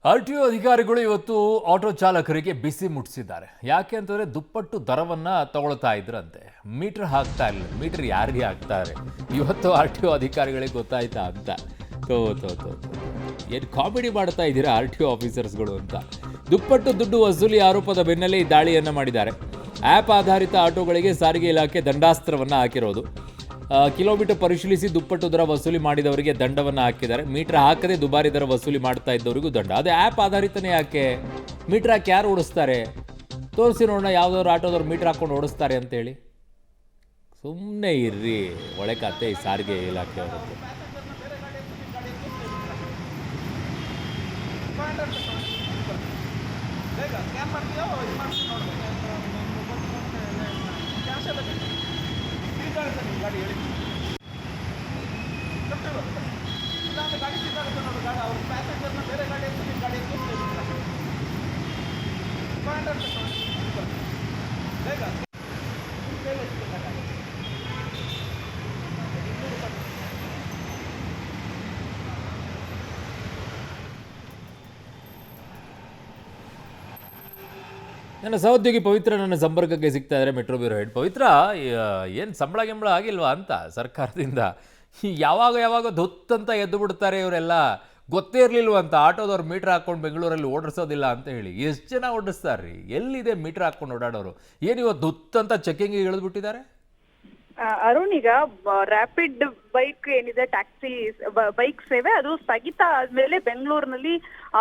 RTO ಅಧಿಕಾರಿಗಳು ಇವತ್ತು auto ಚಾಲಕರಿಗೆ ಬಿಸಿ ಮುಟ್ಟಿಸಿದ್ದಾರೆ. ಯಾಕೆ ಅಂತಂದ್ರೆ ದುಪ್ಪಟ್ಟು ದರವನ್ನ ತಗೊಳ್ತಾ ಇದ್ರಂತೆ. ಮೀಟರ್ ಹಾಕ್ತಾ ಇಲ್ಲ. ಮೀಟರ್ ಯಾರಿಗೆ ಹಾಕ್ತಾರೆ ಇವತ್ತು ಆರ್ಟಿಒ ಅಧಿಕಾರಿಗಳಿಗೆ ಗೊತ್ತಾಯ್ತಾ ಅಂತ. ತೋ ತೋ ತೋ ಏನು ಕಾಮಿಡಿ ಮಾಡ್ತಾ ಇದ್ದೀರಾ ಆರ್ಟಿಒ ಆಫೀಸರ್ಸ್ಗಳು ಅಂತ. ದುಪ್ಪಟ್ಟು ದುಡ್ಡು ವಸೂಲಿ ಆರೋಪದ ಬೆನ್ನಲ್ಲೇ ಈ ದಾಳಿಯನ್ನು ಮಾಡಿದ್ದಾರೆ. ಆ್ಯಪ್ ಆಧಾರಿತ ಆಟೋಗಳಿಗೆ ಸಾರಿಗೆ ಇಲಾಖೆ ದಂಡಾಸ್ತ್ರವನ್ನು ಹಾಕಿರೋದು. ಕಿಲೋಮೀಟರ್ ಪರಿಶೀಲಿಸಿ ದುಪ್ಪಟ್ಟು ದರ ವಸೂಲಿ ಮಾಡಿದವರಿಗೆ ದಂಡವನ್ನು ಹಾಕಿದ್ದಾರೆ. ಮೀಟರ್ ಹಾಕದೆ ದುಬಾರಿ ದರ ವಸೂಲಿ ಮಾಡ್ತಾ ಇದ್ದವರಿಗೂ ದಂಡ. ಅದೇ ಆ್ಯಪ್ ಆಧಾರಿತನೇ ಯಾಕೆ? ಮೀಟರ್ ಹಾಕಿ ಯಾರು ಓಡಿಸ್ತಾರೆ? ತೋರಿಸಿ ನೋಡೋಣ ಯಾವುದವ್ರು ಆಟೋದವ್ರು ಮೀಟರ್ ಹಾಕ್ಕೊಂಡು ಓಡಿಸ್ತಾರೆ ಅಂತೇಳಿ. ಸುಮ್ಮನೆ ಇರ್ರಿ, ಒಳ್ಳೆ ಕತೆ ಈ ಸಾರಿಗೆ ಇಲಾಖೆಯವರದ್ದು. ನನ್ನ ಸಹೋದ್ಯೋಗಿ ಪವಿತ್ರ ನನ್ನ ಸಂಪರ್ಕಕ್ಕೆ ಸಿಗ್ತಾ ಇದ್ದಾರೆ, ಮೆಟ್ರೋ ಬ್ಯೂರೋ ಹೆಡ್. ಪವಿತ್ರ, ಏನು ಸಂಬಳ ಗಿಂಬಳ ಆಗಿಲ್ವಾ ಅಂತ ಸರ್ಕಾರದಿಂದ? ಯಾವಾಗ ದೊತ್ತಂತ ಎದ್ದು ಬಿಡ್ತಾರೆ ಇವರೆಲ್ಲ. ಗೊತ್ತೇ ಇರಲಿಲ್ವಂತ ಆಟೋದವ್ರು ಮೀಟ್ರ್ ಹಾಕ್ಕೊಂಡು ಬೆಂಗಳೂರಲ್ಲಿ ಓಡಿಸೋದಿಲ್ಲ ಅಂತ ಹೇಳಿ. ಎಷ್ಟು ಜನ ಓಡಿಸ್ತಾರ್ರಿ? ಎಲ್ಲಿದೆ ಮೀಟ್ರ್ ಹಾಕ್ಕೊಂಡು ಓಡಾಡೋರು? ಏನು ಇವತ್ತು ದೊತ್ತಂತ ಚೆಕಿಂಗಿಗೆ ಇಳಿದ್ಬಿಟ್ಟಿದ್ದಾರೆ? ಅರುಣ್, ಈಗ ರ್ಯಾಪಿಡ್ ಬೈಕ್ ಏನಿದೆ, ಟ್ಯಾಕ್ಸಿ ಬೈಕ್ ಸೇವೆ, ಅದು ಸ್ಥಗಿತ ಆದ್ಮೇಲೆ ಬೆಂಗಳೂರಿನಲ್ಲಿ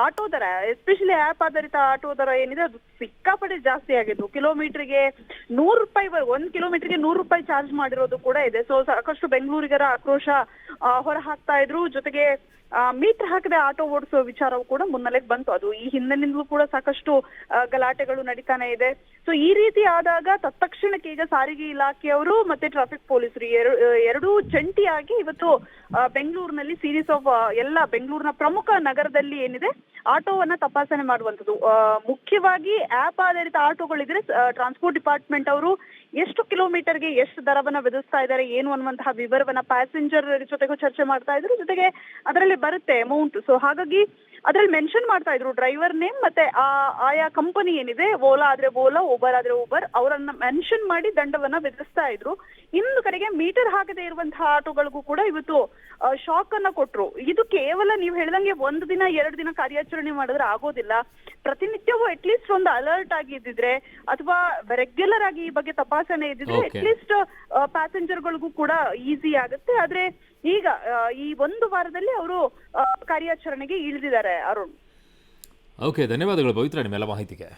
ಆಟೋ ದರ, ಎಸ್ಪೆಷಲಿ ಆಪ್ ಆಧಾರಿತ ಆಟೋ ದರ ಏನಿದೆ ಅದು ಸಿಕ್ಕಾಪಟ್ಟೆ ಜಾಸ್ತಿ ಆಗಿದ್ದು. ಕಿಲೋಮೀಟರ್ಗೆ ₹100, 1 ಕಿಲೋಮೀಟರ್ಗೆ ₹100 ಚಾರ್ಜ್ ಮಾಡಿರೋದು ಕೂಡ ಇದೆ. ಸೊ ಸಾಕಷ್ಟು ಬೆಂಗಳೂರಿಗರ ಆಕ್ರೋಶ ಹೊರ ಹಾಕ್ತಾ ಇದ್ರು. ಜೊತೆಗೆ ಮೀಟರ್ ಹಾಕದೆ ಆಟೋ ಓಡಿಸೋ ವಿಚಾರವು ಕೂಡ ಮುನ್ನೆಲೆಗೆ ಬಂತು. ಅದು ಈ ಹಿಂದಿನಿಂದಲೂ ಕೂಡ ಸಾಕಷ್ಟು ಗಲಾಟೆಗಳು ನಡೀತಾನೆ ಇದೆ. ಸೊ ಈ ರೀತಿ ಆದಾಗ ತತ್ಕ್ಷಣಕ್ಕೆ ಈಗ ಸಾರಿಗೆ ಇಲಾಖೆಯವರು ಮತ್ತೆ ಟ್ರಾಫಿಕ್ ಪೊಲೀಸರು ಎರಡೂ ಜಂಟಿಯಾಗಿ ಇವತ್ತು ಬೆಂಗಳೂರಿನಲ್ಲಿ ಸೀರೀಸ್ ಆಫ್ ಎಲ್ಲ ಬೆಂಗಳೂರಿನ ಪ್ರಮುಖ ನಗರದಲ್ಲಿ ಏನಿದೆ ಆಟೋವನ್ನ ತಪಾಸಣೆ ಮಾಡುವಂಥದ್ದು. ಮುಖ್ಯವಾಗಿ ಆಪ್ ಆಧಾರಿತ ಆಟೋಗಳಿದ್ರೆ ಟ್ರಾನ್ಸ್ಪೋರ್ಟ್ ಡಿಪಾರ್ಟ್ಮೆಂಟ್ ಅವರು ಎಷ್ಟು ಕಿಲೋಮೀಟರ್ಗೆ ಎಷ್ಟು ದರವನ್ನ ವಿಧಿಸ್ತಾ ಇದ್ದಾರೆ ಏನು ಅನ್ನುವಂತಹ ವಿವರವನ್ನ ಪ್ಯಾಸೆಂಜರ್ ಜೊತೆಗೂ ಚರ್ಚೆ ಮಾಡ್ತಾ ಇದ್ರು. ಜೊತೆಗೆ ಅದರಲ್ಲಿ ಬರುತ್ತೆ ಅಮೌಂಟ್. ಸೊ ಹಾಗಾಗಿ ಅದ್ರಲ್ಲಿ ಮೆನ್ಷನ್ ಮಾಡ್ತಾ ಇದ್ರು ಡ್ರೈವರ್ ನೇಮ್ ಮತ್ತೆ ಆಯಾ ಕಂಪನಿ ಏನಿದೆ, ಓಲಾ ಆದ್ರೆ ಓಲಾ, ಊಬರ್ ಆದ್ರೆ ಊಬರ್, ಅವರನ್ನ ಮೆನ್ಷನ್ ಮಾಡಿ ದಂಡವನ್ನ ವಿಧಿಸ್ತಾ ಇದ್ರು. ಇನ್ನೊಂದು ಕಡೆಗೆ ಮೀಟರ್ ಹಾಕದೆ ಇರುವಂತಹ ಆಟೋಗಳಿಗೂ ಕೂಡ ಇವತ್ತು ಶಾಕ್ ಅನ್ನ ಕೊಟ್ರು. ಇದು ಕೇವಲ ನೀವು ಹೇಳ್ದಂಗೆ 1 ದಿನ 2 ದಿನ ಕಾರ್ಯಾಚರಣೆ ಮಾಡಿದ್ರೆ ಆಗೋದಿಲ್ಲ. ಪ್ರತಿನಿತ್ಯವೂ ಅಟ್ಲೀಸ್ಟ್ ಒಂದು ಅಲರ್ಟ್ ಆಗಿ ಇದ್ದಿದ್ರೆ ಅಥವಾ ರೆಗ್ಯುಲರ್ ಆಗಿ ಈ ಬಗ್ಗೆ ತಪಾಸಣೆ ಇದ್ದಿದ್ರೆ ಅಟ್ಲೀಸ್ಟ್ ಪ್ಯಾಸೆಂಜರ್ಗಳಿಗೂ ಕೂಡ ಈಸಿ ಆಗುತ್ತೆ. ಆದ್ರೆ ಈಗ ಈ 1 ವಾರದಲ್ಲಿ ಅವರು ಕಾರ್ಯಾಚರಣೆಗೆ ಇಳಿದಿದ್ದಾರೆ. ಅರುಣ್, ಓಕೆ, ಧನ್ಯವಾದಗಳು ಪವಿತ್ರ ನಿಮ್ಮೆಲ್ಲ ಮಾಹಿತಿಗೆ.